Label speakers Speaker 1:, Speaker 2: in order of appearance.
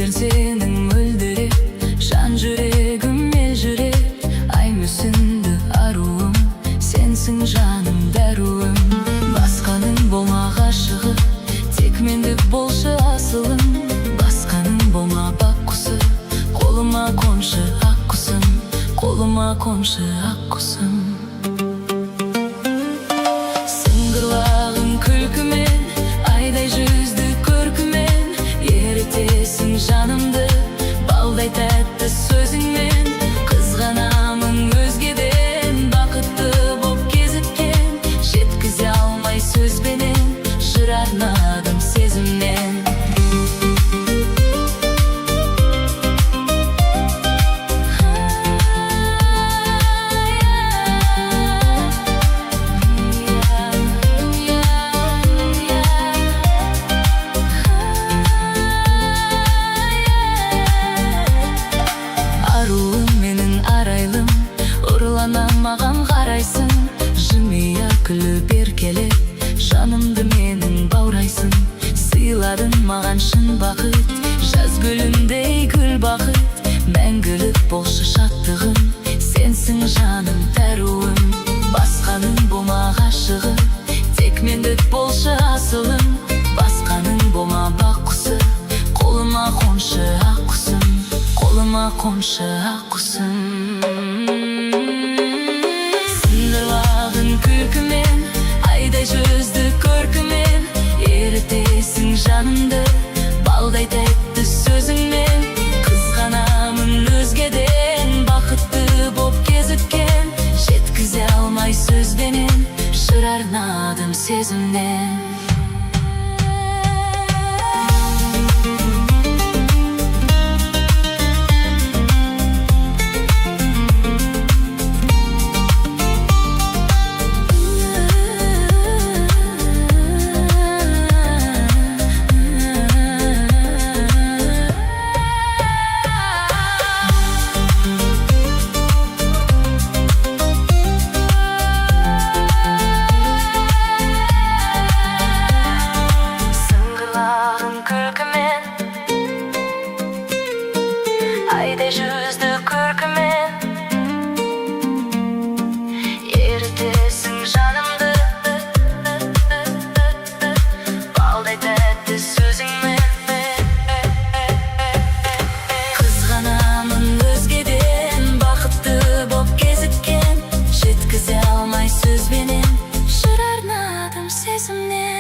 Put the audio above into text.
Speaker 1: көздерің сенің мөлдіреп, жан жүрегім елжіреп. Ай мүсінді аруым, сенсің жаным дәруім. Басқаның болма ғашығы, тек мендік болшы асылым. Басқаның болма бақ құсы, қолыма қоншы ақ құсым, қолыма қоншы ақ құсым. Сыңғырлағын күлкімен, айдай жүзді көркімен, ерітесің жанымды балдай тәтті сөзіңмен. Қызғанамын өзгеден, бақытты боп кезіккен, жеткізе алмай сөзбенен, жыр арнадым сезімнен. Маған қарайсың, жымия күліп еркелеп, жанымды менің баурайсың. Сыйладың маған шын бақыт, жаз гүліндей гүл бақыт. Мәңгілік болшы шаттығым, сенсің жаным дәруім. Басқаның болма ғашығы, тек мендік болшы асылым. Басқаның болма бақ құсы, қолыма қоншы ақ құсым, қолыма қоншы ақ құсым. Күлкімен, айдай жүзді көркімен, ерітесің жанымды балдай тәтті сөзіңмен. Қызғанамын өзгеден, бақытты боп кезіккен, жеткізе алмай сөзбенен, жыр арнадым сезімнен. Айдай жүзді көркімен, ерітесің жанымды балдай тәтті сөзіңмен. Қызғанамын өзгеден, бақытты боп кезіккен, жеткізе алмай сөзбенен, жыр арнадым сезімнен.